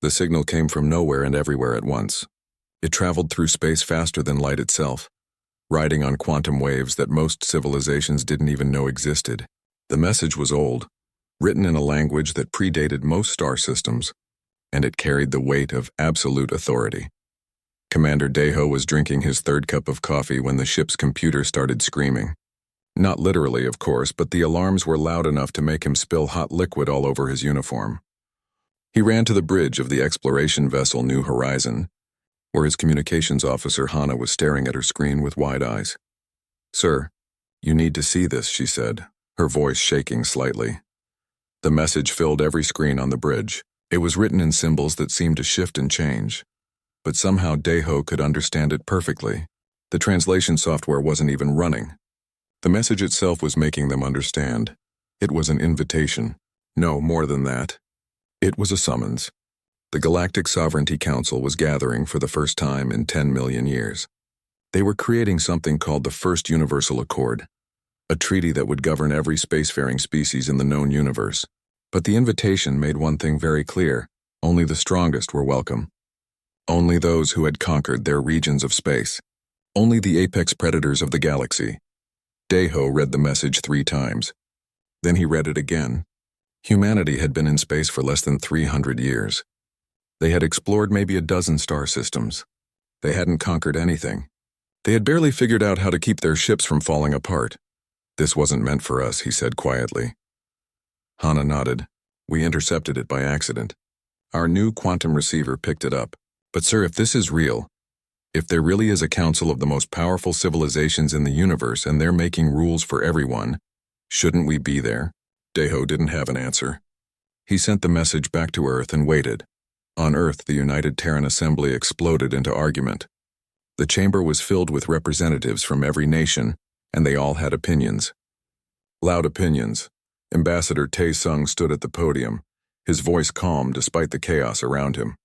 The signal came from nowhere and everywhere at once. It traveled through space faster than light itself, riding on quantum waves that most civilizations didn't even know existed. The message was old, written in a language that predated most star systems, and it carried the weight of absolute authority. Commander Deho was drinking his third cup of coffee when the ship's computer started screaming. Not literally, of course, but the alarms were loud enough to make him spill hot liquid all over his uniform. He ran to the bridge of the exploration vessel New Horizon, where his communications officer Hana was staring at her screen with wide eyes. "Sir, you need to see this," she said, her voice shaking slightly. The message filled every screen on the bridge. It was written in symbols that seemed to shift and change, but somehow Deho could understand it perfectly. The translation software wasn't even running. The message itself was making them understand. It was an invitation. No, more than that. It was a summons. The Galactic Sovereignty Council was gathering for the first time in 10 million years. They were creating something called the First Universal Accord, a treaty that would govern every spacefaring species in the known universe. But the invitation made one thing very clear: only the strongest were welcome. Only those who had conquered their regions of space. Only the apex predators of the galaxy. Deho read the message 3 times. Then he read it again. Humanity had been in space for less than 300 years. They had explored maybe a dozen star systems. They hadn't conquered anything. They had barely figured out how to keep their ships from falling apart. "This wasn't meant for us," he said quietly. Hana nodded. "We intercepted it by accident. Our new quantum receiver picked it up. But sir, if this is real, if there really is a council of the most powerful civilizations in the universe and they're making rules for everyone, shouldn't we be there?" Deho didn't have an answer. He sent the message back to Earth and waited. On Earth, the United Terran Assembly exploded into argument. The chamber was filled with representatives from every nation, and they all had opinions. Loud opinions. Ambassador Tae-sung stood at the podium, his voice calm despite the chaos around him.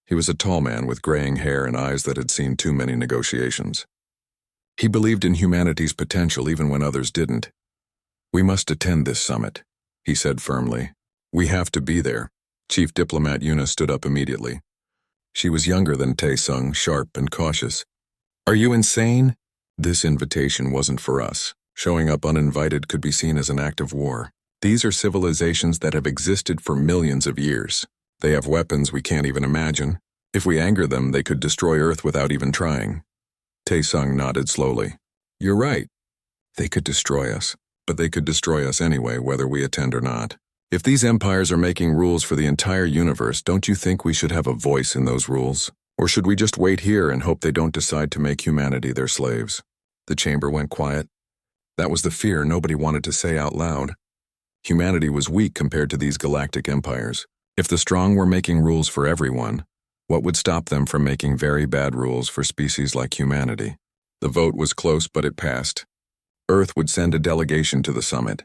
He was a tall man with graying hair and eyes that had seen too many negotiations. He believed in humanity's potential even when others didn't. "We must attend this summit," he said firmly. "We have to be there." Chief Diplomat Yuna stood up immediately. She was younger than Tae-sung, sharp and cautious. "Are you insane? This invitation wasn't for us. Showing up uninvited could be seen as an act of war. These are civilizations that have existed for millions of years. They have weapons we can't even imagine. If we anger them, they could destroy Earth without even trying." Tae-sung nodded slowly. "You're right. They could destroy us, but they could destroy us anyway, whether we attend or not. If these empires are making rules for the entire universe, don't you think we should have a voice in those rules? Or should we just wait here and hope they don't decide to make humanity their slaves?" The chamber went quiet. That was the fear nobody wanted to say out loud. Humanity was weak compared to these galactic empires. If the strong were making rules for everyone, what would stop them from making very bad rules for species like humanity? The vote was close, but it passed. Earth would send a delegation to the summit.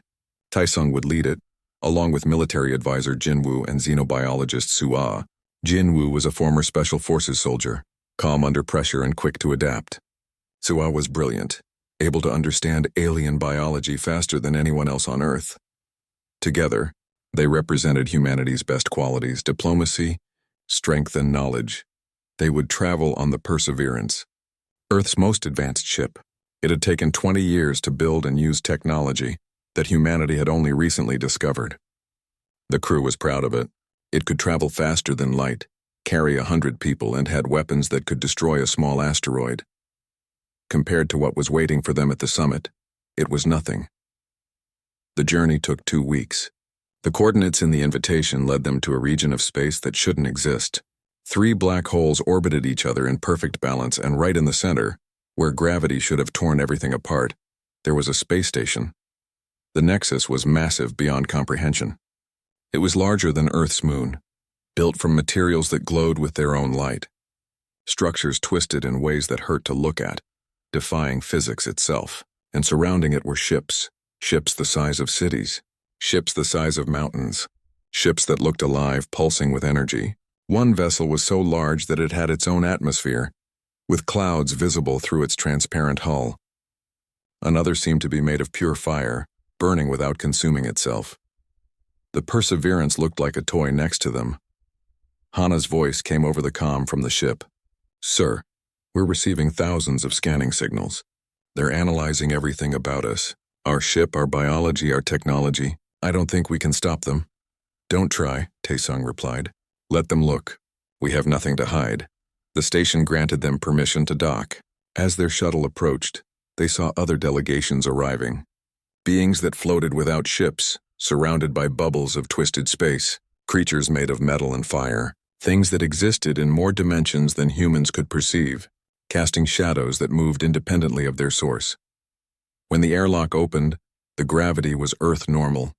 Tae-sung would lead it, along with military advisor Jinwoo and xenobiologist Sua. Jinwoo was a former Special Forces soldier, calm under pressure and quick to adapt. Sua was brilliant, able to understand alien biology faster than anyone else on Earth. Together, they represented humanity's best qualities: diplomacy, strength, and knowledge. They would travel on the Perseverance, Earth's most advanced ship. It had taken 20 years to build and use technology that humanity had only recently discovered. The crew was proud of it. It could travel faster than light, carry 100 people, and had weapons that could destroy a small asteroid. Compared to what was waiting for them at the summit, it was nothing. The journey took 2 weeks. The coordinates in the invitation led them to a region of space that shouldn't exist. 3 black holes orbited each other in perfect balance, and right in the center, where gravity should have torn everything apart, there was a space station. The nexus was massive beyond comprehension. It was larger than Earth's moon, built from materials that glowed with their own light. Structures twisted in ways that hurt to look at, defying physics itself. And surrounding it were ships the size of cities, ships the size of mountains, ships that looked alive, pulsing with energy. One vessel was so large that it had its own atmosphere, with clouds visible through its transparent hull. Another seemed to be made of pure fire, burning without consuming itself. The Perseverance looked like a toy next to them. Hana's voice came over the comm from the ship. Sir, we're receiving thousands of scanning signals. They're analyzing everything about us. Our ship, our biology, our technology. I don't think we can stop them. Don't try, Taesung replied. Let them look. We have nothing to hide. The station granted them permission to dock. As their shuttle approached, they saw other delegations arriving. Beings that floated without ships, surrounded by bubbles of twisted space, creatures made of metal and fire, things that existed in more dimensions than humans could perceive, casting shadows that moved independently of their source. When the airlock opened, the gravity was Earth normal,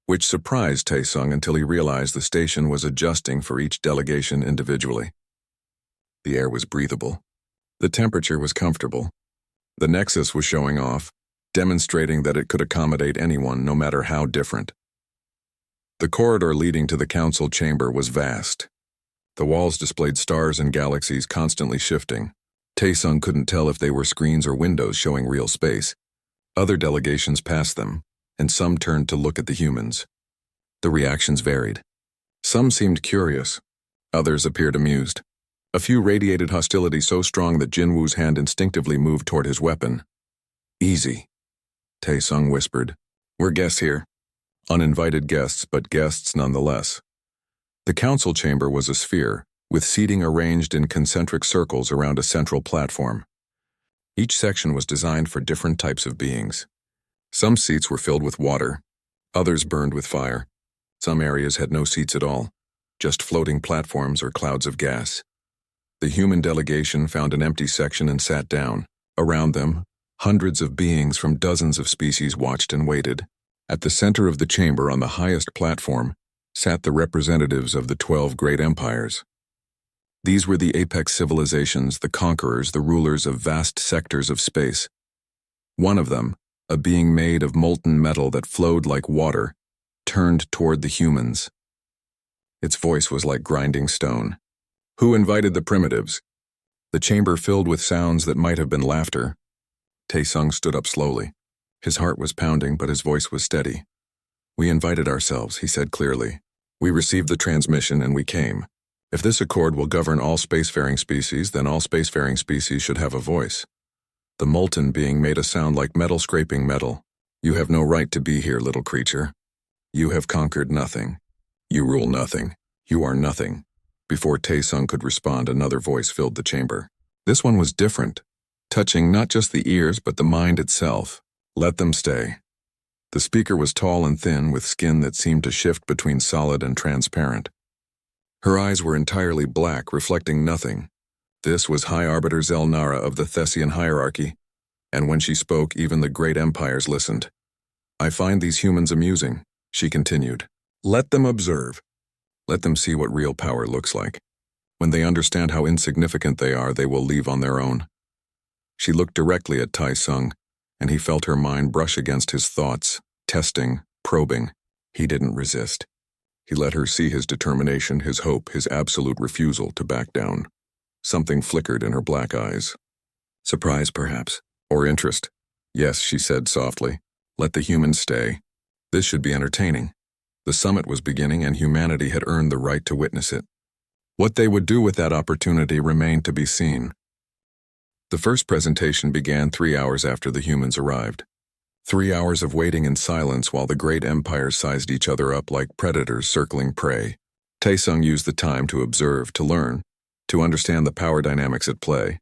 which surprised Taesung until he realized the station was adjusting for each delegation individually. The air was breathable. The temperature was comfortable. The Nexus was showing off, demonstrating that it could accommodate anyone, no matter how different. The corridor leading to the council chamber was vast. The walls displayed stars and galaxies constantly shifting. Taesung couldn't tell if they were screens or windows showing real space. Other delegations passed them, and some turned to look at the humans. The reactions varied. Some seemed curious. Others appeared amused. A few radiated hostility so strong that Jinwoo's hand instinctively moved toward his weapon. Easy, Taesung whispered. We're guests here. Uninvited guests, but guests nonetheless. The council chamber was a sphere, with seating arranged in concentric circles around a central platform. Each section was designed for different types of beings. Some seats were filled with water, others burned with fire. Some areas had no seats at all, just floating platforms or clouds of gas. The human delegation found an empty section and sat down. Around them, hundreds of beings from dozens of species watched and waited. At the center of the chamber on the highest platform sat the representatives of the 12 great empires. These were the apex civilizations, the conquerors, the rulers of vast sectors of space. One of them, a being made of molten metal that flowed like water, turned toward the humans. Its voice was like grinding stone. Who invited the primitives? The chamber filled with sounds that might have been laughter. Taesung stood up slowly. His heart was pounding, but his voice was steady. We invited ourselves, he said clearly. We received the transmission and we came. If this accord will govern all spacefaring species, then all spacefaring species should have a voice. The molten being made a sound like metal scraping metal. You have no right to be here, little creature. You have conquered nothing. You rule nothing. You are nothing. Before Taesung could respond, another voice filled the chamber. This one was different, touching not just the ears but the mind itself. Let them stay. The speaker was tall and thin, with skin that seemed to shift between solid and transparent. Her eyes were entirely black, reflecting nothing. This was High Arbiter Zelnara of the Thessian hierarchy, and when she spoke, even the great empires listened. I find these humans amusing, she continued. Let them observe. Let them see what real power looks like. When they understand how insignificant they are, they will leave on their own. She looked directly at Taesung, and he felt her mind brush against his thoughts, testing, probing. He didn't resist. He let her see his determination, his hope, his absolute refusal to back down. Something flickered in her black eyes. Surprise, perhaps, or interest. Yes, she said softly. Let the humans stay. This should be entertaining. The summit was beginning, and humanity had earned the right to witness it. What they would do with that opportunity remained to be seen. The first presentation began 3 hours after the humans arrived. 3 hours of waiting in silence while the great empires sized each other up like predators circling prey. Taesung used the time to observe, to learn, to understand the power dynamics at play.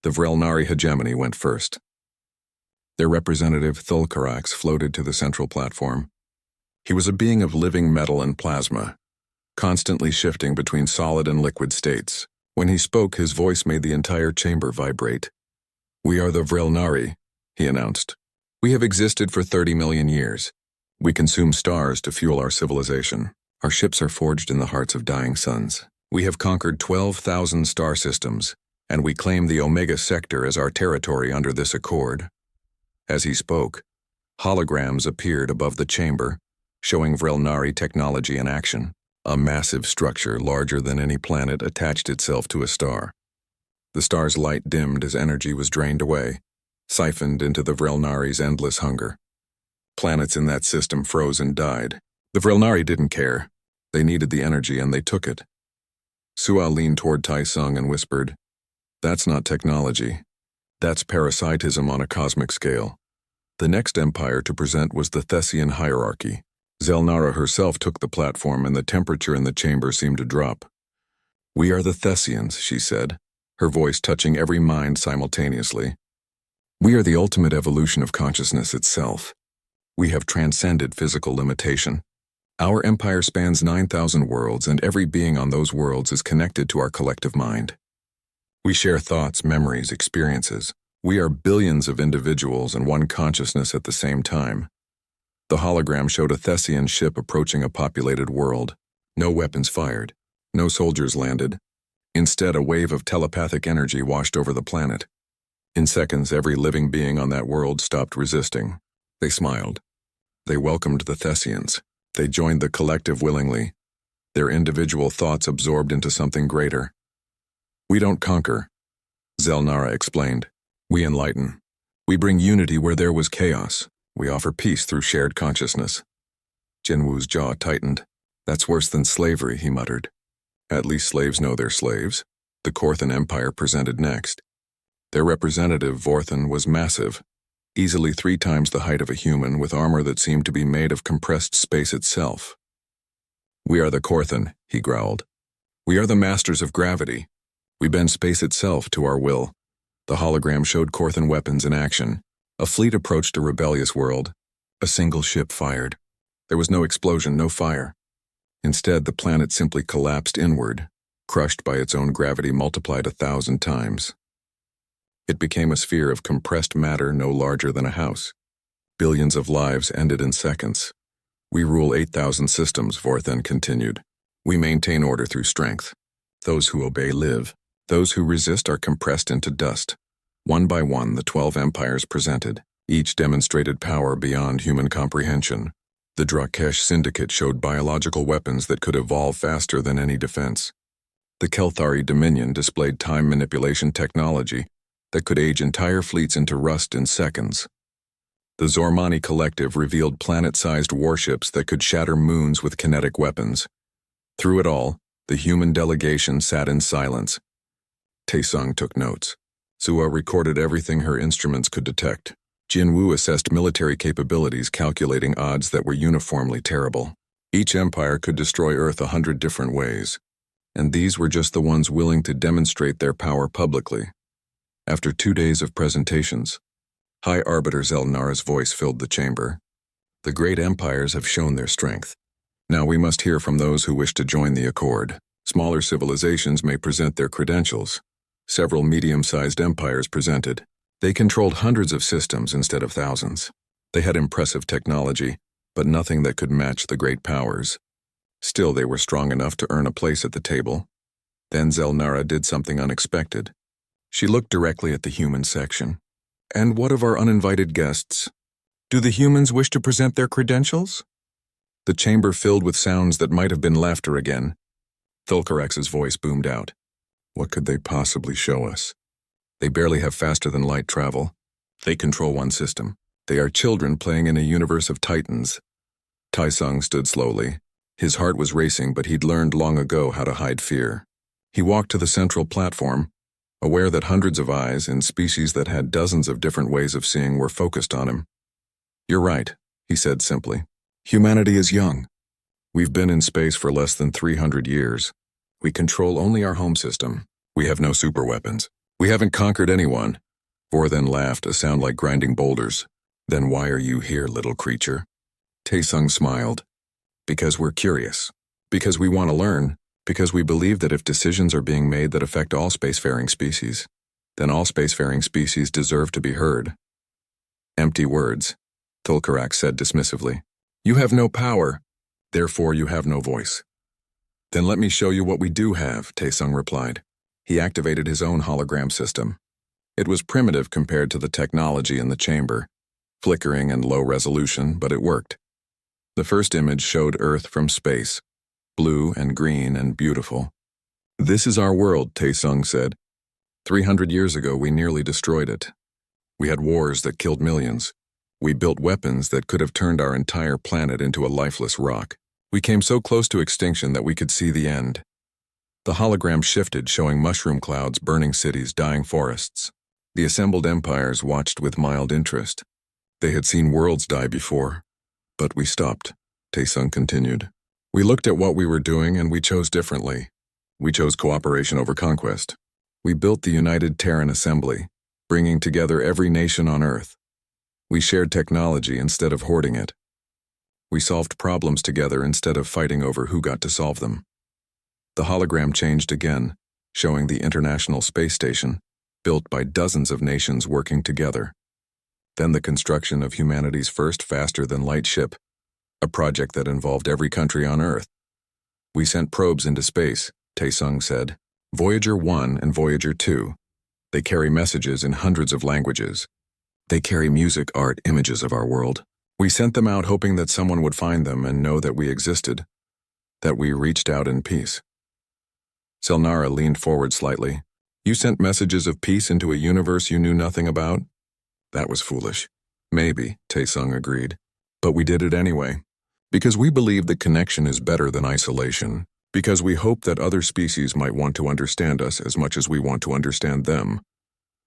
The Vrelnari hegemony went first. Their representative, Thulkarax, floated to the central platform. He was a being of living metal and plasma, constantly shifting between solid and liquid states. When he spoke, his voice made the entire chamber vibrate. We are the Vrelnari, he announced. We have existed for 30 million years. We consume stars to fuel our civilization. Our ships are forged in the hearts of dying suns. We have conquered 12,000 star systems, and we claim the Omega Sector as our territory under this accord. As he spoke, holograms appeared above the chamber, showing Vrelnari technology in action. A massive structure larger than any planet attached itself to a star. The star's light dimmed as energy was drained away, siphoned into the Vrelnari's endless hunger. Planets in that system froze and died. The Vrelnari didn't care. They needed the energy and they took it. Sua leaned toward Tai Sung and whispered, "That's not technology. That's parasitism on a cosmic scale." The next empire to present was the Thessian hierarchy. Zelnara herself took the platform and the temperature in the chamber seemed to drop. "We are the Thessians," she said, her voice touching every mind simultaneously. "We are the ultimate evolution of consciousness itself. We have transcended physical limitation. Our empire spans 9,000 worlds, and every being on those worlds is connected to our collective mind. We share thoughts, memories, experiences. We are billions of individuals and one consciousness at the same time." The hologram showed a Thessian ship approaching a populated world. No weapons fired. No soldiers landed. Instead, a wave of telepathic energy washed over the planet. In seconds, every living being on that world stopped resisting. They smiled. They welcomed the Thessians. They joined the collective willingly, their individual thoughts absorbed into something greater. "We don't conquer," Zelnara explained. "We enlighten. We bring unity where there was chaos. We offer peace through shared consciousness." Jinwu's jaw tightened. "That's worse than slavery," he muttered. "At least slaves know they're slaves." The Korthan Empire presented next. Their representative, Vorthan, was massive, easily 3 times the height of a human, with armor that seemed to be made of compressed space itself. "We are the Korthan," he growled. "We are the masters of gravity. We bend space itself to our will." The hologram showed Korthan weapons in action. A fleet approached a rebellious world. A single ship fired. There was no explosion, no fire. Instead, the planet simply collapsed inward, crushed by its own gravity multiplied 1,000 times. It became a sphere of compressed matter no larger than a house. Billions of lives ended in seconds. "We rule 8,000 systems," Vorthan continued. "We maintain order through strength. Those who obey live. Those who resist are compressed into dust." One by one, the 12 empires presented. Each demonstrated power beyond human comprehension. The Drakesh Syndicate showed biological weapons that could evolve faster than any defense. The Kelthari Dominion displayed time manipulation technology that could age entire fleets into rust in seconds. The Zormani Collective revealed planet-sized warships that could shatter moons with kinetic weapons. Through it all, the human delegation sat in silence. Taesung took notes. Sua recorded everything her instruments could detect. Jinwu assessed military capabilities, calculating odds that were uniformly terrible. Each empire could destroy Earth 100 different ways, and these were just the ones willing to demonstrate their power publicly. After 2 days of presentations, High Arbiter Zelnara's voice filled the chamber. "The great empires have shown their strength. Now we must hear from those who wish to join the accord. Smaller civilizations may present their credentials." Several medium-sized empires presented. They controlled hundreds of systems instead of thousands. They had impressive technology, but nothing that could match the great powers. Still, they were strong enough to earn a place at the table. Then Zelnara did something unexpected. She looked directly at the human section. "And what of our uninvited guests? Do the humans wish to present their credentials?" The chamber filled with sounds that might have been laughter again. Thulkarax's voice boomed out. "What could they possibly show us? They barely have faster-than-light travel. They control one system. They are children playing in a universe of titans." Taesung stood slowly. His heart was racing, but he'd learned long ago how to hide fear. He walked to the central platform, aware that hundreds of eyes in species that had dozens of different ways of seeing were focused on him. "You're right," he said simply. "Humanity is young. We've been in space for less than 300 years. We control only our home system. We have no superweapons. We haven't conquered anyone." Vorthan laughed, a sound like grinding boulders. "Then why are you here, little creature?" Taesung smiled. "Because we're curious. Because we want to learn. Because we believe that if decisions are being made that affect all spacefaring species, then all spacefaring species deserve to be heard." "Empty words," Tulkarax said dismissively. "You have no power. Therefore you have no voice." "Then let me show you what we do have," Taesung replied. He activated his own hologram system. It was primitive compared to the technology in the chamber, flickering and low resolution, but it worked. The first image showed Earth from space, blue and green and beautiful. "This is our world," Taesung said. 300 years ago we nearly destroyed it. We had wars that killed millions. We built weapons that could have turned our entire planet into a lifeless rock. We came so close to extinction that we could see the end. The hologram shifted, showing mushroom clouds, burning cities, dying forests. The assembled empires watched with mild interest. They had seen worlds die before. But we stopped, Taesung continued. We looked at what we were doing and we chose differently. We chose cooperation over conquest. We built the United Terran Assembly, bringing together every nation on Earth. We shared technology instead of hoarding it. We solved problems together instead of fighting over who got to solve them. The hologram changed again, showing the International Space Station, built by dozens of nations working together. Then the construction of humanity's first faster-than-light ship, a project that involved every country on Earth. We sent probes into space, Taesung said. Voyager 1 and Voyager 2. They carry messages in hundreds of languages. They carry music, art, images of our world. We sent them out hoping that someone would find them and know that we existed, that we reached out in peace. Zelnara leaned forward slightly. You sent messages of peace into a universe you knew nothing about? That was foolish. Maybe, Taesung agreed. But we did it anyway. Because we believe that connection is better than isolation. Because we hope that other species might want to understand us as much as we want to understand them.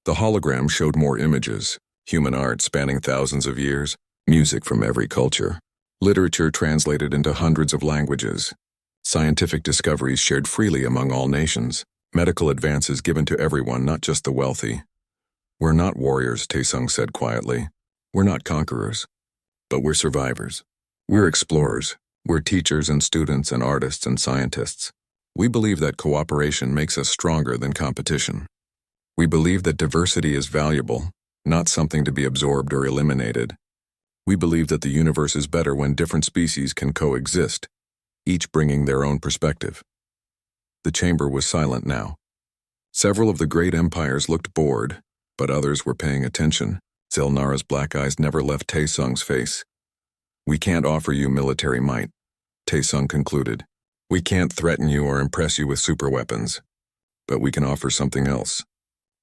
The hologram showed more images, human art spanning thousands of years, music from every culture, literature translated into hundreds of languages, scientific discoveries shared freely among all nations, medical advances given to everyone, not just the wealthy. We're not warriors, Taesung said quietly. We're not conquerors. But we're survivors. We're explorers. We're teachers and students and artists and scientists. We believe that cooperation makes us stronger than competition. We believe that diversity is valuable, not something to be absorbed or eliminated. We believe that the universe is better when different species can coexist, each bringing their own perspective. The chamber was silent now. Several of the great empires looked bored, but others were paying attention. Zelnara's black eyes never left Taesung's face. We can't offer you military might, Taesung concluded. We can't threaten you or impress you with superweapons. But we can offer something else.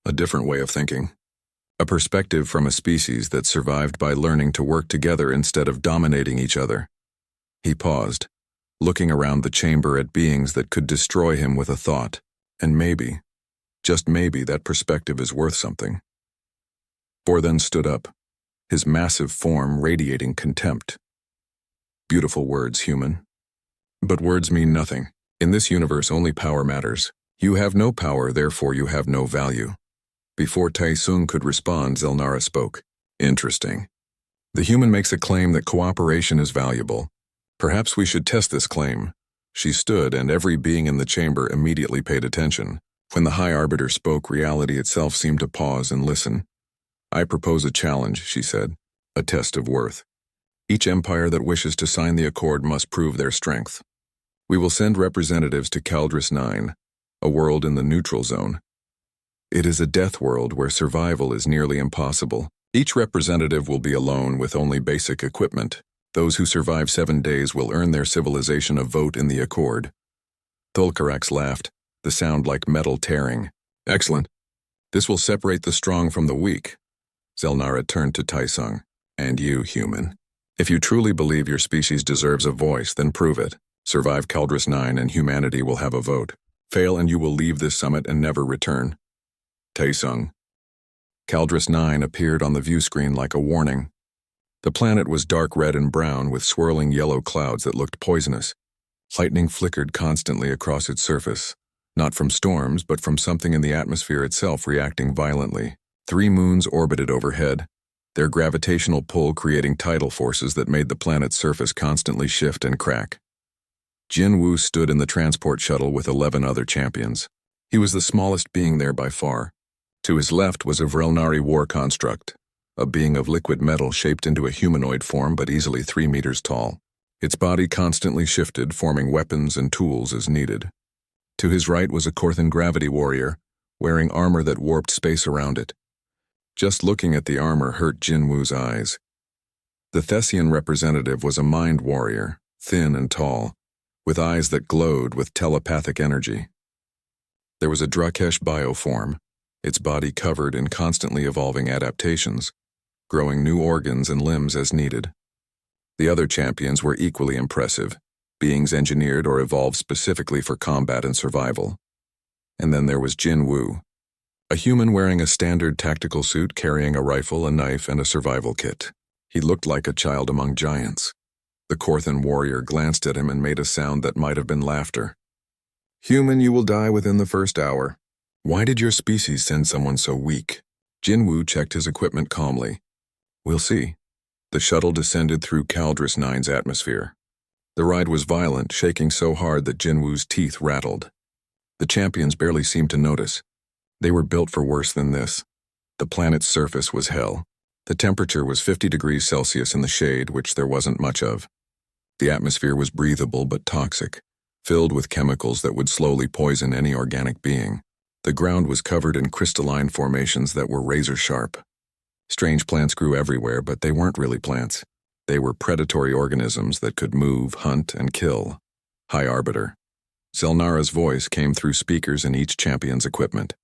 A different way of thinking. A perspective from a species that survived by learning to work together instead of dominating each other. He paused, looking around the chamber at beings that could destroy him with a thought, and maybe, just maybe, that perspective is worth something. Bor then stood up, his massive form radiating contempt. Beautiful words, human. But words mean nothing. In this universe, only power matters. You have no power, therefore you have no value. Before Taesung could respond, Zelnara spoke. Interesting. The human makes a claim that cooperation is valuable. Perhaps we should test this claim. She stood, and every being in the chamber immediately paid attention. When the High Arbiter spoke, reality itself seemed to pause and listen. I propose a challenge, she said. A test of worth. Each empire that wishes to sign the accord must prove their strength. We will send representatives to Caldris 9, a world in the neutral zone. It is a death world where survival is nearly impossible. Each representative will be alone with only basic equipment. Those who survive 7 days will earn their civilization a vote in the accord. Thulkarax laughed, the sound like metal tearing. Excellent. This will separate the strong from the weak. Zelnara turned to Taesung. And you, human. If you truly believe your species deserves a voice, then prove it. Survive Caldris 9 and humanity will have a vote. Fail and you will leave this summit and never return. Taesung. Caldris 9 appeared on the view screen like a warning. The planet was dark red and brown with swirling yellow clouds that looked poisonous. Lightning flickered constantly across its surface, not from storms but from something in the atmosphere itself reacting violently. 3 moons orbited overhead, their gravitational pull creating tidal forces that made the planet's surface constantly shift and crack. Jin Wu stood in the transport shuttle with 11 other champions. He was the smallest being there by far. To his left was a Vrelnari war construct, a being of liquid metal shaped into a humanoid form but easily 3 meters tall. Its body constantly shifted, forming weapons and tools as needed. To his right was a Korthan gravity warrior, wearing armor that warped space around it. Just looking at the armor hurt Jin Wu's eyes. The Thessian representative was a mind warrior, thin and tall, with eyes that glowed with telepathic energy. There was a Drakesh bioform, its body covered in constantly evolving adaptations, growing new organs and limbs as needed. The other champions were equally impressive, beings engineered or evolved specifically for combat and survival. And then there was Jin Woo, a human wearing a standard tactical suit carrying a rifle, a knife, and a survival kit. He looked like a child among giants. The Korthan warrior glanced at him and made a sound that might have been laughter. "Human, you will die within the first hour. Why did your species send someone so weak?" Jin Woo checked his equipment calmly. "We'll see." The shuttle descended through Caldris 9's atmosphere. The ride was violent, shaking so hard that Jin Woo's teeth rattled. The champions barely seemed to notice. They were built for worse than this. The planet's surface was hell. The temperature was 50 degrees Celsius in the shade, which there wasn't much of. The atmosphere was breathable but toxic, filled with chemicals that would slowly poison any organic being. The ground was covered in crystalline formations that were razor-sharp. Strange plants grew everywhere, but they weren't really plants. They were predatory organisms that could move, hunt, and kill. High Arbiter. Zelnara's voice came through speakers in each champion's equipment.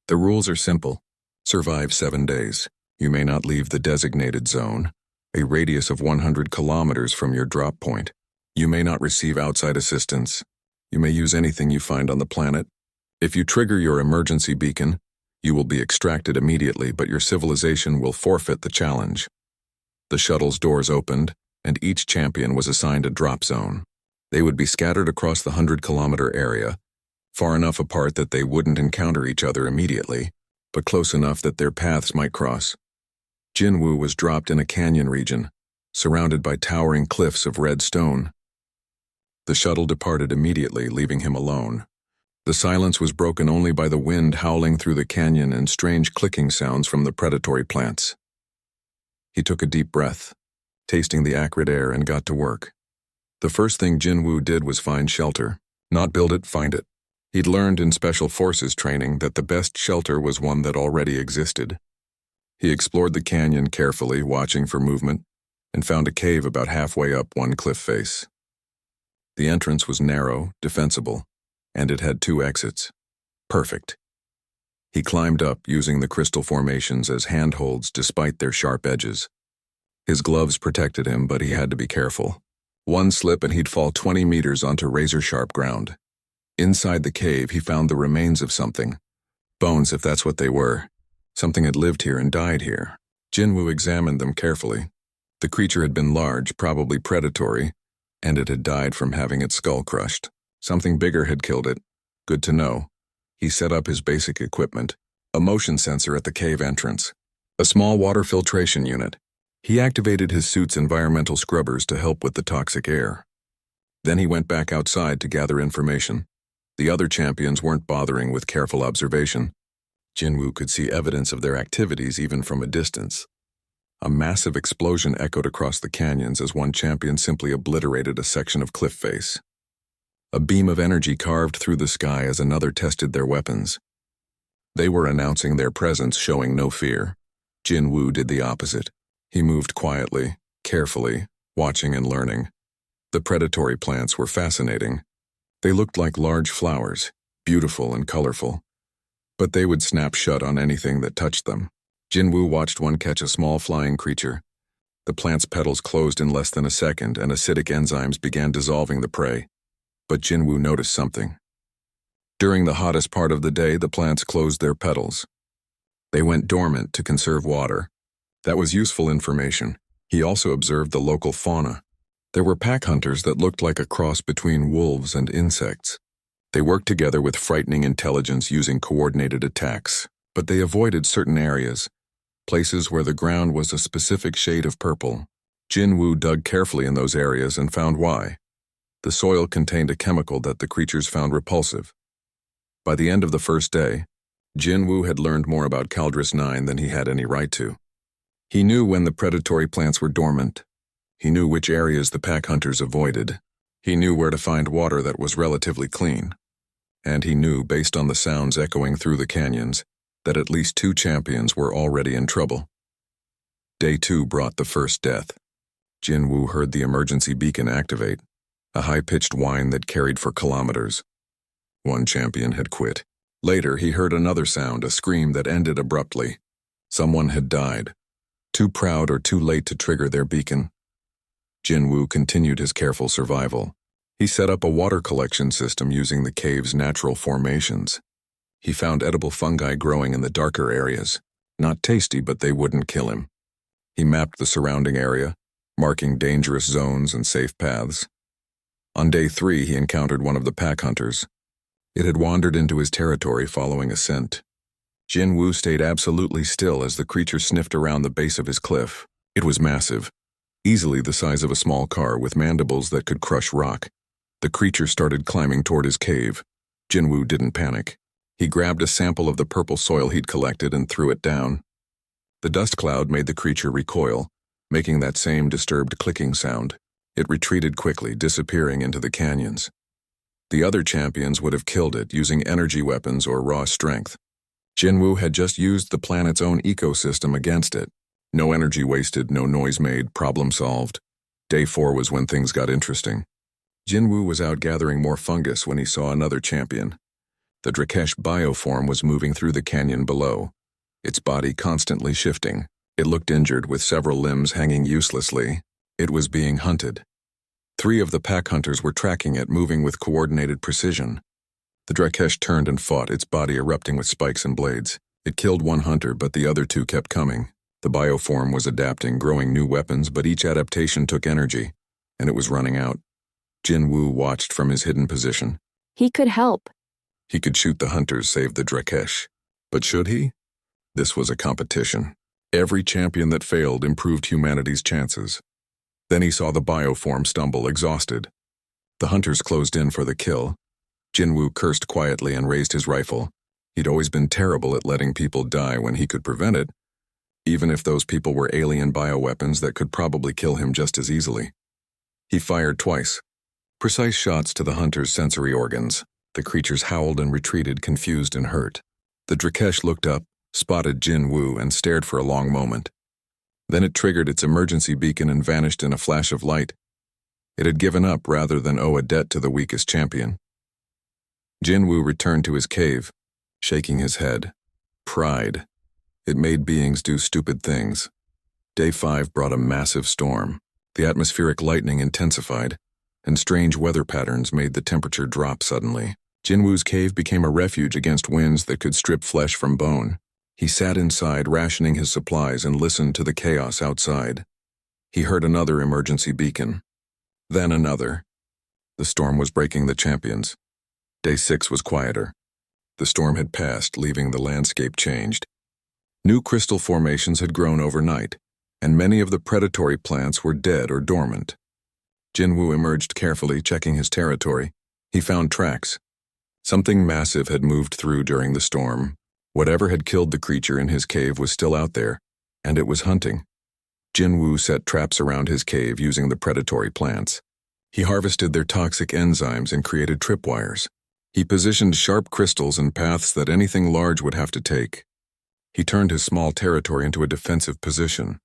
"The rules are simple. Survive 7 days. You may not leave the designated zone, a radius of 100 kilometers from your drop point. You may not receive outside assistance. You may use anything you find on the planet. If you trigger your emergency beacon, you will be extracted immediately, but your civilization will forfeit the challenge." The shuttle's doors opened, and each champion was assigned a drop zone. They would be scattered across the 100-kilometer area, far enough apart that they wouldn't encounter each other immediately, but close enough that their paths might cross. Jin Woo was dropped in a canyon region, surrounded by towering cliffs of red stone. The shuttle departed immediately, leaving him alone. The silence was broken only by the wind howling through the canyon and strange clicking sounds from the predatory plants. He took a deep breath, tasting the acrid air, and got to work. The first thing Jin Woo did was find shelter. Not build it, find it. He'd learned in Special Forces training that the best shelter was one that already existed. He explored the canyon carefully, watching for movement, and found a cave about halfway up one cliff face. The entrance was narrow, defensible, and it had 2 exits. Perfect. He climbed up, using the crystal formations as handholds despite their sharp edges. His gloves protected him, but he had to be careful. One slip and he'd fall 20 meters onto razor-sharp ground. Inside the cave, he found the remains of something. Bones, if that's what they were. Something had lived here and died here. Jin Woo examined them carefully. The creature had been large, probably predatory, and it had died from having its skull crushed. Something bigger had killed it. Good to know. He set up his basic equipment, a motion sensor at the cave entrance, a small water filtration unit. He activated his suit's environmental scrubbers to help with the toxic air. Then he went back outside to gather information. The other champions weren't bothering with careful observation. Jin Woo could see evidence of their activities even from a distance. A massive explosion echoed across the canyons as one champion simply obliterated a section of cliff face. A beam of energy carved through the sky as another tested their weapons. They were announcing their presence, showing no fear. Jin Woo did the opposite. He moved quietly, carefully, watching and learning. The predatory plants were fascinating. They looked like large flowers, beautiful and colorful, but they would snap shut on anything that touched them. Jin Woo watched one catch a small flying creature. The plant's petals closed in less than a second, and acidic enzymes began dissolving the prey. But Jin Woo noticed something. During the hottest part of the day, the plants closed their petals. They went dormant to conserve water. That was useful information. He also observed the local fauna. There were pack hunters that looked like a cross between wolves and insects. They worked together with frightening intelligence, using coordinated attacks, but they avoided certain areas, places where the ground was a specific shade of purple. Jin Woo dug carefully in those areas and found why. The soil contained a chemical that the creatures found repulsive. By the end of the first day, Jin Woo had learned more about Caldris 9 than he had any right to. He knew when the predatory plants were dormant. He knew which areas the pack hunters avoided. He knew where to find water that was relatively clean. And he knew, based on the sounds echoing through the canyons, that at least 2 champions were already in trouble. Day 2 brought the first death. Jin Woo heard the emergency beacon activate, a high-pitched whine that carried for kilometers. One champion had quit. Later, he heard another sound, a scream that ended abruptly. Someone had died, too proud or too late to trigger their beacon. Jin Woo continued his careful survival. He set up a water collection system using the cave's natural formations. He found edible fungi growing in the darker areas. Not tasty, but they wouldn't kill him. He mapped the surrounding area, marking dangerous zones and safe paths. On day 3, he encountered one of the pack hunters. It had wandered into his territory following a scent. Jin-Woo stayed absolutely still as the creature sniffed around the base of his cliff. It was massive, easily the size of a small car with mandibles that could crush rock. The creature started climbing toward his cave. Jin-Woo didn't panic. He grabbed a sample of the purple soil he'd collected and threw it down. The dust cloud made the creature recoil, making that same disturbed clicking sound. It retreated quickly, disappearing into the canyons. The other champions would have killed it using energy weapons or raw strength. Jin-Woo had just used the planet's own ecosystem against it. No energy wasted, no noise made, problem solved. Day 4 was when things got interesting. Jin-Woo was out gathering more fungus when he saw another champion. The Drakesh bioform was moving through the canyon below, its body constantly shifting. It looked injured, with several limbs hanging uselessly. It was being hunted. 3 of the pack hunters were tracking it, moving with coordinated precision. The Drakesh turned and fought, its body erupting with spikes and blades. It killed one hunter, but the other 2 kept coming. The bioform was adapting, growing new weapons, but each adaptation took energy, and it was running out. Jin-Woo watched from his hidden position. He could help. He could shoot the hunters, save the Drakesh. But should he? This was a competition. Every champion that failed improved humanity's chances. Then he saw the bioform stumble, exhausted. The hunters closed in for the kill. Jin-Woo cursed quietly and raised his rifle. He'd always been terrible at letting people die when he could prevent it, even if those people were alien bioweapons that could probably kill him just as easily. He fired twice. Precise shots to the hunter's sensory organs. The creatures howled and retreated, confused and hurt. The Drakesh looked up, spotted Jin-Woo, and stared for a long moment. Then it triggered its emergency beacon and vanished in a flash of light. It had given up rather than owe a debt to the weakest champion. Jin-Woo returned to his cave, shaking his head. Pride. It made beings do stupid things. Day 5 brought a massive storm. The atmospheric lightning intensified, and strange weather patterns made the temperature drop suddenly. Jin-Woo's cave became a refuge against winds that could strip flesh from bone. He sat inside, rationing his supplies, and listened to the chaos outside. He heard another emergency beacon. Then another. The storm was breaking the champions. Day 6 was quieter. The storm had passed, leaving the landscape changed. New crystal formations had grown overnight, and many of the predatory plants were dead or dormant. Jin-Woo emerged carefully, checking his territory. He found tracks. Something massive had moved through during the storm. Whatever had killed the creature in his cave was still out there, and it was hunting. Jin-Woo set traps around his cave using the predatory plants. He harvested their toxic enzymes and created tripwires. He positioned sharp crystals in paths that anything large would have to take. He turned his small territory into a defensive position.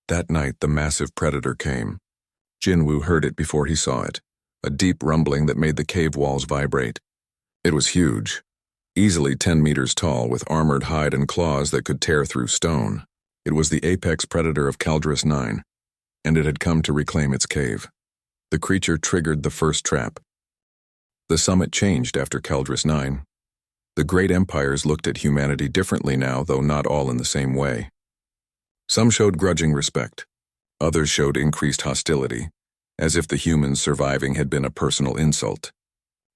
That night, the massive predator came. Jin-Woo heard it before he saw it, a deep rumbling that made the cave walls vibrate. It was huge, easily 10 meters tall, with armored hide and claws that could tear through stone. It was the apex predator of Caldrus 9, and it had come to reclaim its cave. The creature triggered the first trap. The summit changed after Caldrus 9. The great empires looked at humanity differently now, though not all in the same way. Some showed grudging respect. Others showed increased hostility, as if the humans surviving had been a personal insult.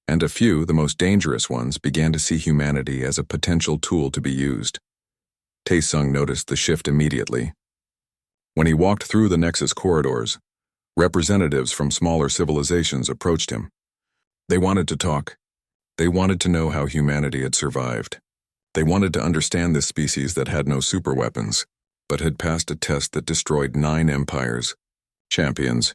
And a few, the most dangerous ones, began to see humanity as a potential tool to be used. Taesung noticed the shift immediately. When he walked through the Nexus corridors, representatives from smaller civilizations approached him. They wanted to talk. They wanted to know how humanity had survived. They wanted to understand this species that had no superweapons, but had passed a test that destroyed 9 empires, champions.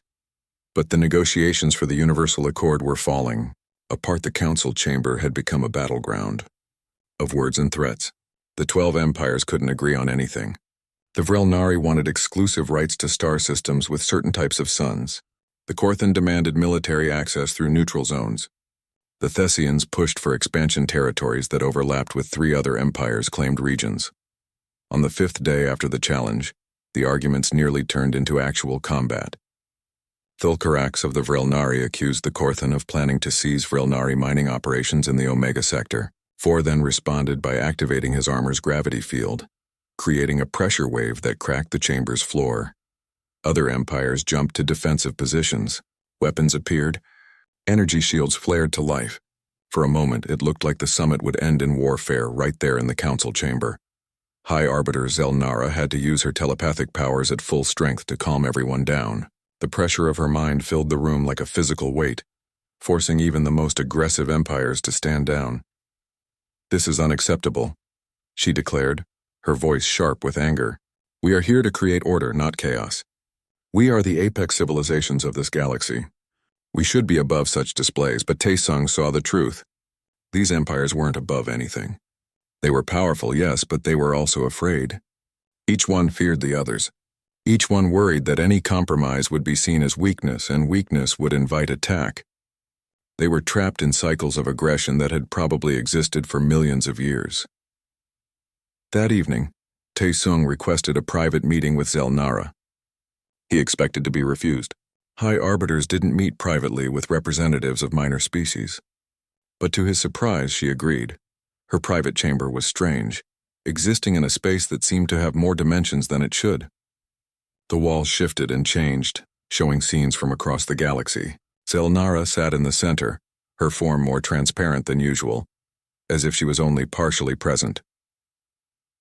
But the negotiations for the Universal Accord were falling. A part the council chamber had become a battleground of words and threats. The 12 empires couldn't agree on anything. The Vrelnari wanted exclusive rights to star systems with certain types of suns. The Korthan demanded military access through neutral zones. The Thessians pushed for expansion territories that overlapped with 3 other empires' claimed regions. On the 5th day after the challenge, the arguments nearly turned into actual combat. Thulkarax of the Vrilnari accused the Korthan of planning to seize Vrilnari mining operations in the Omega sector. Four then responded by activating his armor's gravity field, creating a pressure wave that cracked the chamber's floor. Other empires jumped to defensive positions. Weapons appeared. Energy shields flared to life. For a moment, it looked like the summit would end in warfare right there in the council chamber. High Arbiter Zelnara had to use her telepathic powers at full strength to calm everyone down. The pressure of her mind filled the room like a physical weight, forcing even the most aggressive empires to stand down. "This is unacceptable," she declared, her voice sharp with anger. "We are here to create order, not chaos. We are the apex civilizations of this galaxy. We should be above such displays, but Taesung saw the truth. These empires weren't above anything. They were powerful, yes, but they were also afraid. Each one feared the others. Each one worried that any compromise would be seen as weakness, and weakness would invite attack. They were trapped in cycles of aggression that had probably existed for millions of years. That evening, Taesung requested a private meeting with Zelnara. He expected to be refused. High Arbiters didn't meet privately with representatives of minor species. But to his surprise, she agreed. Her private chamber was strange, existing in a space that seemed to have more dimensions than it should. The walls shifted and changed, showing scenes from across the galaxy. Zelnara sat in the center, her form more transparent than usual, as if she was only partially present.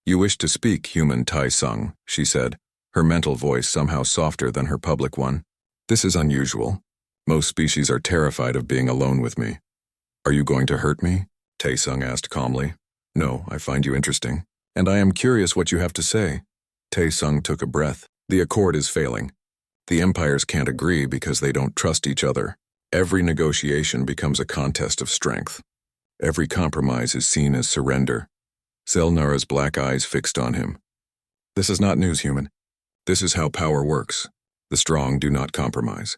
"You wish to speak, human Taesung," she said, her mental voice somehow softer than her public one. "This is unusual. Most species are terrified of being alone with me." "Are you going to hurt me?" Taesung asked calmly. "No, I find you interesting, and I am curious what you have to say." Taesung took a breath. "The accord is failing. The empires can't agree because they don't trust each other. Every negotiation becomes a contest of strength. Every compromise is seen as surrender." Zelnara's black eyes fixed on him. "This is not news, human. This is how power works. The strong do not compromise.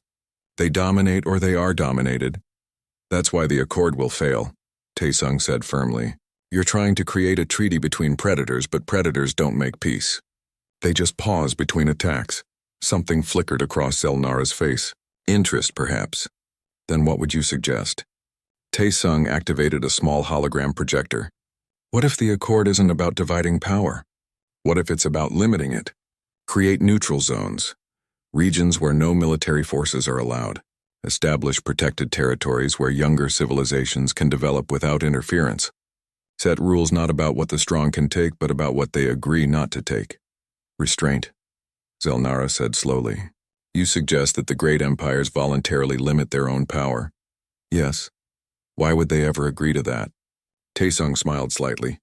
They dominate or they are dominated. That's why the accord will fail," Taesung said firmly. "You're trying to create a treaty between predators, but predators don't make peace. They just pause between attacks." Something flickered across Zelnara's face. "Interest, perhaps. Then what would you suggest?" Taesung activated a small hologram projector. "What if the accord isn't about dividing power? What if it's about limiting it? Create neutral zones. Regions where no military forces are allowed. Establish protected territories where younger civilizations can develop without interference. Set rules not about what the strong can take, but about what they agree not to take. Restraint," Zelnara said slowly. "You suggest that the great empires voluntarily limit their own power." "Yes. Why would they ever agree to that?" Taesung smiled slightly.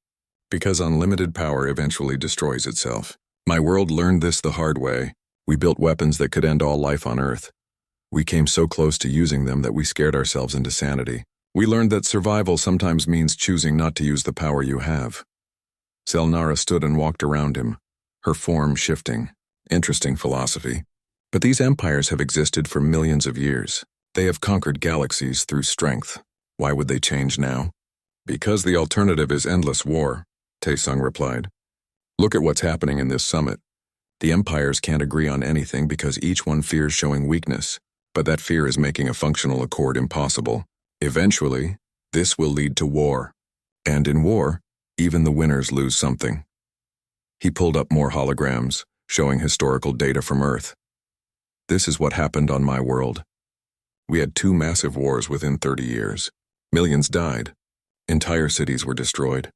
"Because unlimited power eventually destroys itself. My world learned this the hard way. We built weapons that could end all life on Earth. We came so close to using them that we scared ourselves into sanity. We learned that survival sometimes means choosing not to use the power you have." Zelnara stood and walked around him, her form shifting. "Interesting philosophy. But these empires have existed for millions of years. They have conquered galaxies through strength. Why would they change now?" "Because the alternative is endless war," Taesung replied. "Look at what's happening in this summit. The empires can't agree on anything because each one fears showing weakness, but that fear is making a functional accord impossible. Eventually, this will lead to war. And in war, even the winners lose something." He pulled up more holograms, showing historical data from Earth. "This is what happened on my world. We had 2 massive wars within 30 years. Millions died. Entire cities were destroyed.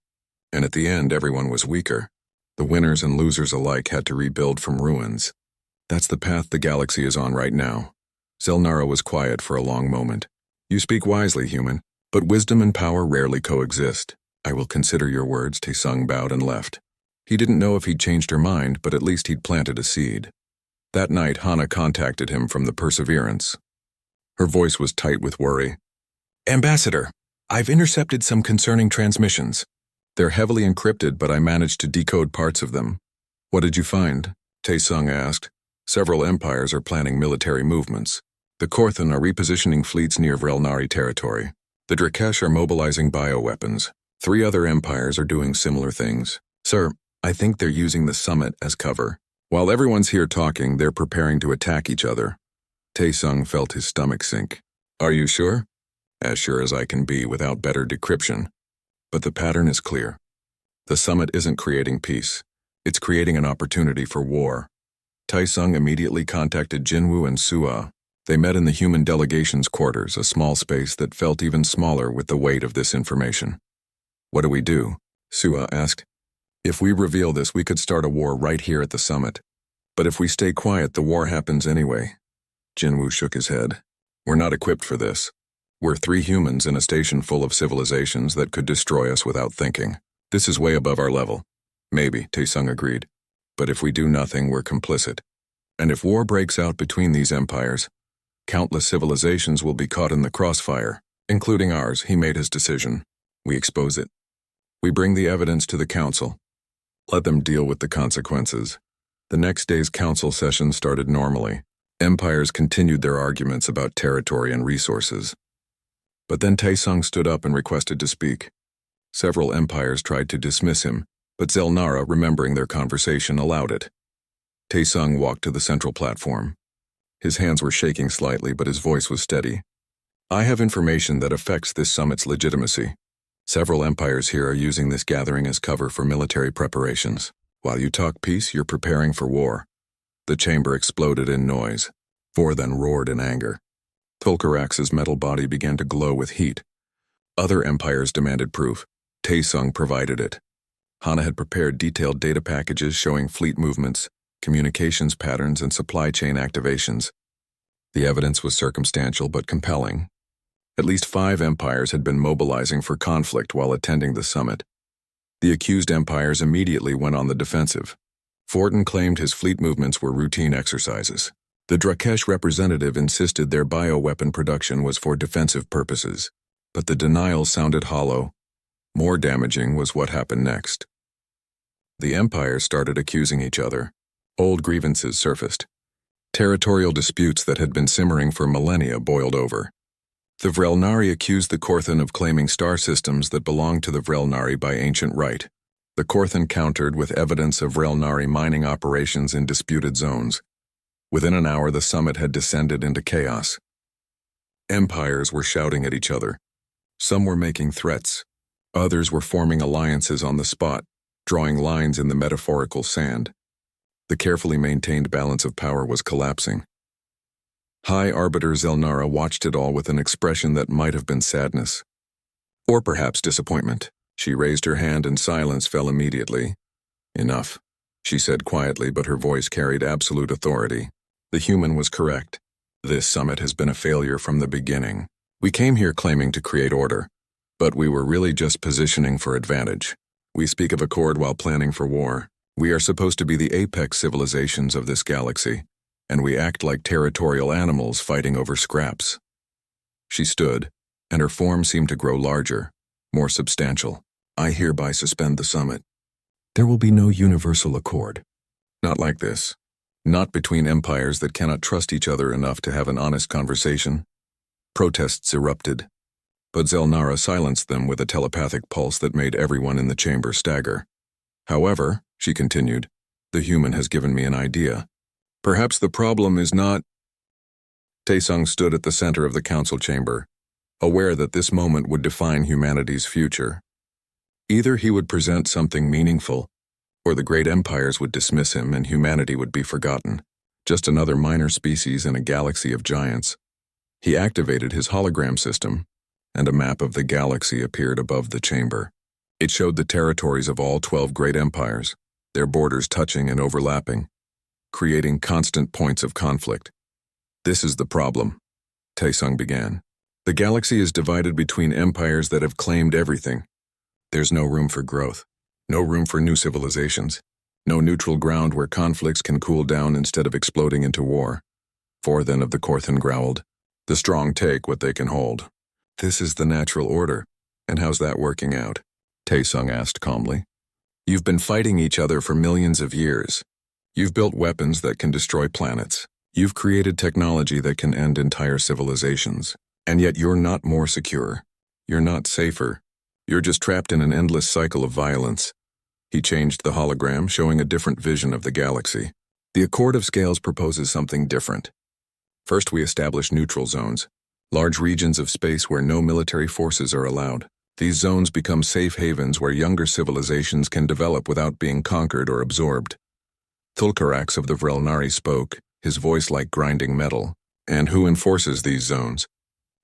And at the end, everyone was weaker. The winners and losers alike had to rebuild from ruins. That's the path the galaxy is on right now." Zelnara was quiet for a long moment. "You speak wisely, human, but wisdom and power rarely coexist. I will consider your words." Taesung bowed and left. He didn't know if he'd changed her mind, but at least he'd planted a seed. That night, Hana contacted him from the Perseverance. Her voice was tight with worry. "Ambassador, I've intercepted some concerning transmissions. They're heavily encrypted, but I managed to decode parts of them." "What did you find?" Taesung asked. "Several empires are planning military movements. The Korthan are repositioning fleets near Vrelnari territory. The Drakesh are mobilizing bioweapons. 3 other empires are doing similar things. Sir, I think they're using the summit as cover. While everyone's here talking, they're preparing to attack each other." Taesung felt his stomach sink. Are you sure? As sure as I can be without better decryption. But the pattern is clear. The summit isn't creating peace. It's creating an opportunity for war. Taesung immediately contacted Jinwoo and Sua. They met in the human delegation's quarters, a small space that felt even smaller with the weight of this information. What do we do? Sua asked. If we reveal this, we could start a war right here at the summit. But if we stay quiet, the war happens anyway. Jinwoo shook his head. We're not equipped for this. We're 3 humans in a station full of civilizations that could destroy us without thinking. This is way above our level. Maybe, Taesung agreed. But if we do nothing, we're complicit. And if war breaks out between these empires, countless civilizations will be caught in the crossfire, including ours. He made his decision. We expose it. We bring the evidence to the council. Let them deal with the consequences. The next day's council session started normally. Empires continued their arguments about territory and resources. But then Taesung stood up and requested to speak. Several empires tried to dismiss him, but Zelnara, remembering their conversation, allowed it. Taesung walked to the central platform. His hands were shaking slightly, but his voice was steady. I have information that affects this summit's legitimacy. Several empires here are using this gathering as cover for military preparations. While you talk peace, you're preparing for war. The chamber exploded in noise. 4 then roared in anger. Tulkarax's metal body began to glow with heat. Other empires demanded proof. Taesung provided it. Hana had prepared detailed data packages showing fleet movements, communications patterns, and supply chain activations. The evidence was circumstantial but compelling. At least 5 empires had been mobilizing for conflict while attending the summit. The accused empires immediately went on the defensive. Fortin claimed his fleet movements were routine exercises. The Drakesh representative insisted their bioweapon production was for defensive purposes. But the denial sounded hollow. More damaging was what happened next. The empires started accusing each other. Old grievances surfaced. Territorial disputes that had been simmering for millennia boiled over. The Vrelnari accused the Korthan of claiming star systems that belonged to the Vrelnari by ancient right. The Korthan countered with evidence of Vrelnari mining operations in disputed zones. Within an hour, the summit had descended into chaos. Empires were shouting at each other. Some were making threats. Others were forming alliances on the spot, drawing lines in the metaphorical sand. The carefully maintained balance of power was collapsing. High Arbiter Zelnara watched it all with an expression that might have been sadness. Or perhaps disappointment. She raised her hand and silence fell immediately. Enough, she said quietly, but her voice carried absolute authority. The human was correct. This summit has been a failure from the beginning. We came here claiming to create order, but we were really just positioning for advantage. We speak of accord while planning for war. We are supposed to be the apex civilizations of this galaxy, and we act like territorial animals fighting over scraps. She stood, and her form seemed to grow larger, more substantial. I hereby suspend the summit. There will be no universal accord. Not like this. Not between empires that cannot trust each other enough to have an honest conversation. Protests erupted, but Zelnara silenced them with a telepathic pulse that made everyone in the chamber stagger. However, she continued, the human has given me an idea. Perhaps the problem is not... Taesung stood at the center of the council chamber, aware that this moment would define humanity's future. Either he would present something meaningful, or the great empires would dismiss him and humanity would be forgotten, just another minor species in a galaxy of giants. He activated his hologram system, and a map of the galaxy appeared above the chamber. It showed the territories of all 12 great empires, their borders touching and overlapping, creating constant points of conflict. This is the problem, Taesung began. The galaxy is divided between empires that have claimed everything. There's no room for growth, no room for new civilizations, no neutral ground where conflicts can cool down instead of exploding into war. 4 then of the Korthan growled. The strong take what they can hold. This is the natural order, and how's that working out? Taesung asked calmly. You've been fighting each other for millions of years. You've built weapons that can destroy planets. You've created technology that can end entire civilizations. And yet you're not more secure. You're not safer. You're just trapped in an endless cycle of violence. He changed the hologram, showing a different vision of the galaxy. The Accord of Scales proposes something different. First, we establish neutral zones, large regions of space where no military forces are allowed. These zones become safe havens where younger civilizations can develop without being conquered or absorbed. Thulkarax of the Vrelnari spoke, his voice like grinding metal. And who enforces these zones?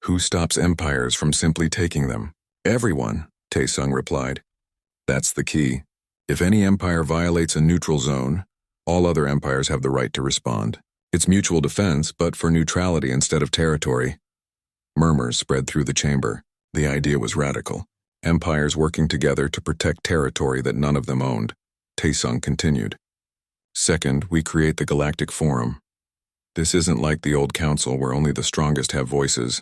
Who stops empires from simply taking them? Everyone, Taesung replied. That's the key. If any empire violates a neutral zone, all other empires have the right to respond. It's mutual defense, but for neutrality instead of territory. Murmurs spread through the chamber. The idea was radical. Empires working together to protect territory that none of them owned. Taesung continued. Second, we create the Galactic Forum. This isn't like the old council where only the strongest have voices.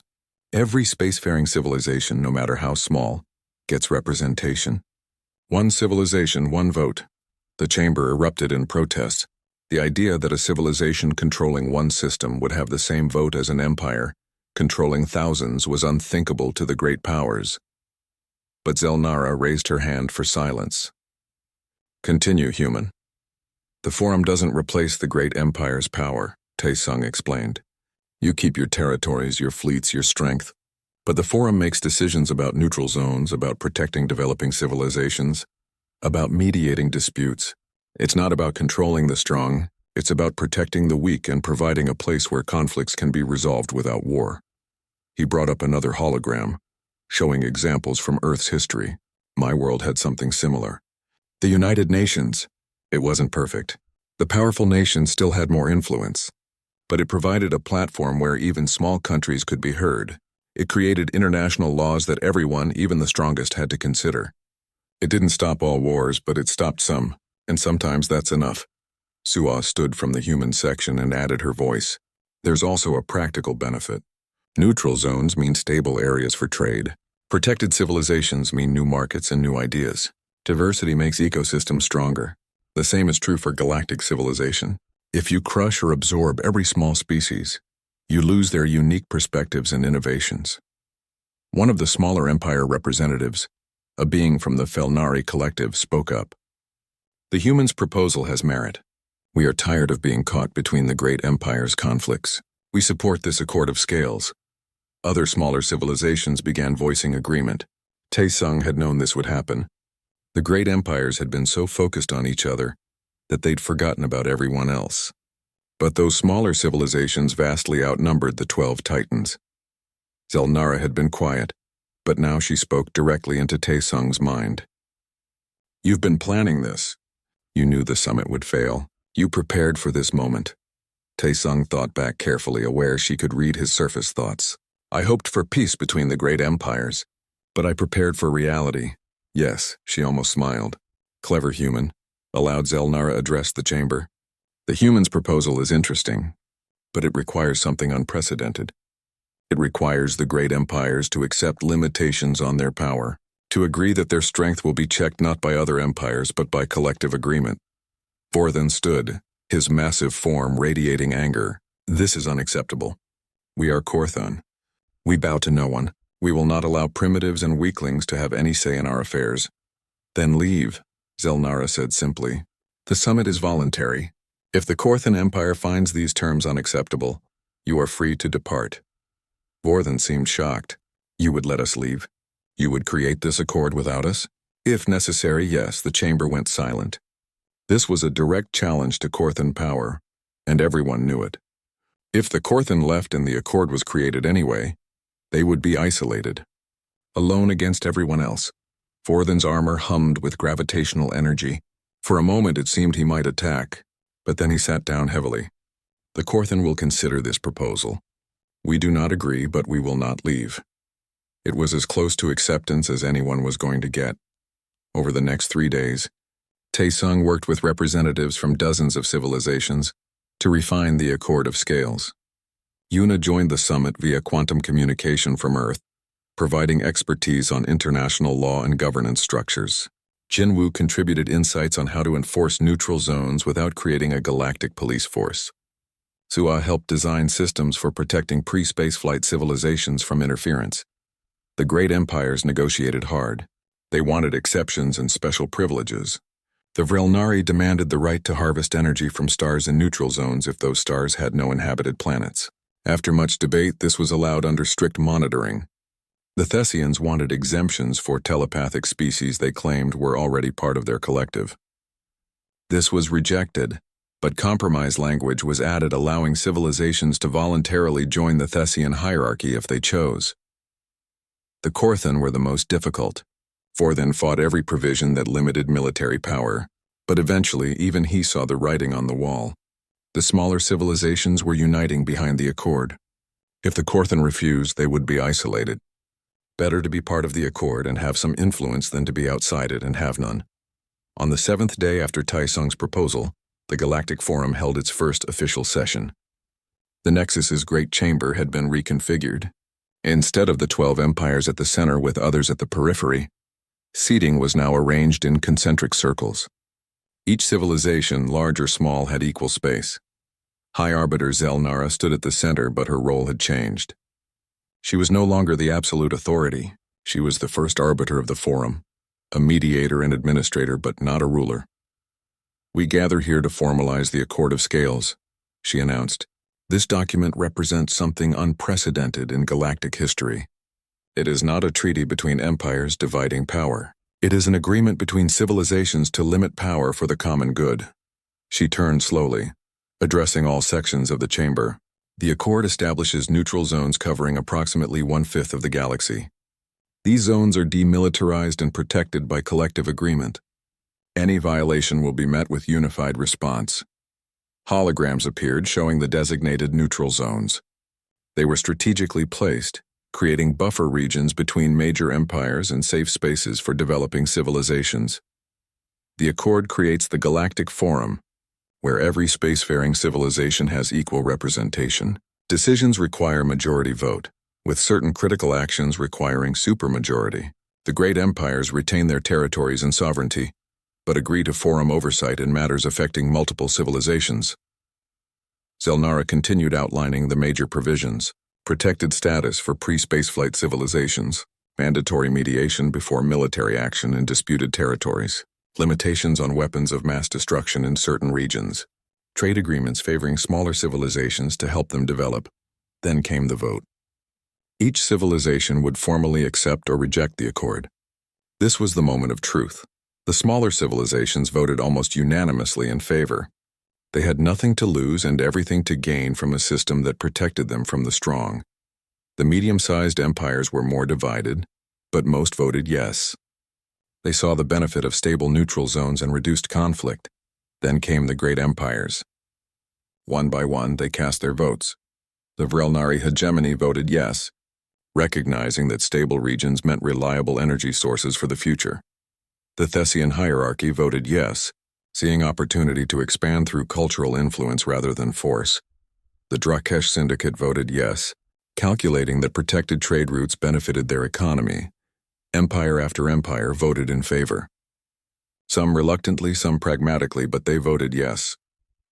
Every spacefaring civilization, no matter how small, gets representation. One civilization, one vote. The chamber erupted in protest. The idea that a civilization controlling one system would have the same vote as an empire, controlling thousands, was unthinkable to the great powers. But Zelnara raised her hand for silence. Continue, human. The forum doesn't replace the great empire's power, Taesung explained. You keep your territories, your fleets, your strength. But the forum makes decisions about neutral zones, about protecting developing civilizations, about mediating disputes. It's not about controlling the strong, it's about protecting the weak and providing a place where conflicts can be resolved without war. He brought up another hologram, showing examples from Earth's history. My world had something similar. The United Nations. It wasn't perfect. The powerful nations still had more influence. But it provided a platform where even small countries could be heard. It created international laws that everyone, even the strongest, had to consider. It didn't stop all wars, but it stopped some. And sometimes that's enough. Suah stood from the human section and added her voice. There's also a practical benefit. Neutral zones mean stable areas for trade. Protected civilizations mean new markets and new ideas. Diversity makes ecosystems stronger. The same is true for galactic civilization. If you crush or absorb every small species, you lose their unique perspectives and innovations. One of the smaller empire representatives, a being from the Felnari collective, spoke up. The humans' proposal has merit. We are tired of being caught between the great empire's conflicts. We support this accord of scales. Other smaller civilizations began voicing agreement. Taesung had known this would happen. The great empires had been so focused on each other that they'd forgotten about everyone else. But those smaller civilizations vastly outnumbered the 12 titans. Zelnara had been quiet, but now she spoke directly into Taesung's mind. You've been planning this. You knew the summit would fail. You prepared for this moment. Taesung thought back carefully, aware she could read his surface thoughts. I hoped for peace between the great empires, but I prepared for reality. Yes, she almost smiled. Clever human. Aloud, Zelnara addressed the chamber. The human's proposal is interesting, but it requires something unprecedented. It requires the great empires to accept limitations on their power, to agree that their strength will be checked not by other empires but by collective agreement. Vorthan stood, his massive form radiating anger. This is unacceptable. We are Korthon. We bow to no one. We will not allow primitives and weaklings to have any say in our affairs. Then leave, Zelnara said simply. The summit is voluntary. If the Korthon Empire finds these terms unacceptable, you are free to depart. Vorthan seemed shocked. You would let us leave? You would create this accord without us? If necessary, yes, the chamber went silent. This was a direct challenge to Korthon power, and everyone knew it. If the Korthon left and the accord was created anyway, they would be isolated, alone against everyone else. Vorthan's armor hummed with gravitational energy. For a moment it seemed he might attack, but then he sat down heavily. The Korthon will consider this proposal. We do not agree, but we will not leave. It was as close to acceptance as anyone was going to get. Over the next 3 days, Taesung worked with representatives from dozens of civilizations to refine the Accord of Scales. Yuna joined the summit via quantum communication from Earth, providing expertise on international law and governance structures. Jinwoo contributed insights on how to enforce neutral zones without creating a galactic police force. Suah helped design systems for protecting pre-spaceflight civilizations from interference. The great empires negotiated hard. They wanted exceptions and special privileges. The Vrelnari demanded the right to harvest energy from stars in neutral zones if those stars had no inhabited planets. After much debate, this was allowed under strict monitoring. The Thessians wanted exemptions for telepathic species they claimed were already part of their collective. This was rejected, but compromise language was added allowing civilizations to voluntarily join the Thessian hierarchy if they chose. The Korthan were the most difficult. Forthan fought every provision that limited military power, but eventually even he saw the writing on the wall. The smaller civilizations were uniting behind the accord. If the Korthan refused, they would be isolated. Better to be part of the accord and have some influence than to be outside it and have none. On the 7th day after Tai Sung's proposal, the Galactic Forum held its first official session. The Nexus's Great Chamber had been reconfigured. Instead of the 12 empires at the center with others at the periphery, seating was now arranged in concentric circles. Each civilization, large or small, had equal space. High Arbiter Zelnara stood at the center, but her role had changed. She was no longer the absolute authority. She was the first arbiter of the Forum, a mediator and administrator, but not a ruler. "We gather here to formalize the Accord of Scales," she announced. "This document represents something unprecedented in galactic history. It is not a treaty between empires dividing power. It is an agreement between civilizations to limit power for the common good." She turned slowly, addressing all sections of the chamber. "The Accord establishes neutral zones covering approximately 1/5 of the galaxy. These zones are demilitarized and protected by collective agreement. Any violation will be met with unified response." Holograms appeared showing the designated neutral zones. They were strategically placed, creating buffer regions between major empires and safe spaces for developing civilizations. The Accord creates the Galactic Forum, where every spacefaring civilization has equal representation. Decisions require majority vote, with certain critical actions requiring supermajority. The great empires retain their territories and sovereignty, but agree to Forum oversight in matters affecting multiple civilizations. Zelnara continued outlining the major provisions: protected status for pre-spaceflight civilizations, mandatory mediation before military action in disputed territories, limitations on weapons of mass destruction in certain regions, trade agreements favoring smaller civilizations to help them develop. Then came the vote. Each civilization would formally accept or reject the accord. This was the moment of truth. The smaller civilizations voted almost unanimously in favor. They had nothing to lose and everything to gain from a system that protected them from the strong. The medium-sized empires were more divided, but most voted yes. They saw the benefit of stable neutral zones and reduced conflict. Then came the great empires. One by one, they cast their votes. The Vrelnari hegemony voted yes, recognizing that stable regions meant reliable energy sources for the future. The Thessian hierarchy voted yes, seeing opportunity to expand through cultural influence rather than force. The Drakesh Syndicate voted yes, calculating that protected trade routes benefited their economy. Empire after empire voted in favor. Some reluctantly, some pragmatically, but they voted yes.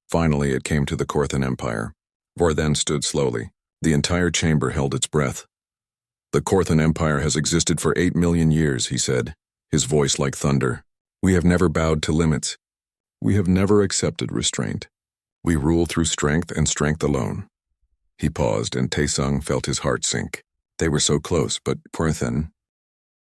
Finally, it came to the Korthan Empire. Vorthen stood slowly. The entire chamber held its breath. "The Korthan Empire has existed for 8 million years," he said, his voice like thunder. "We have never bowed to limits. We have never accepted restraint. We rule through strength and strength alone." He paused, and Taesung felt his heart sink. They were so close, but Porthen,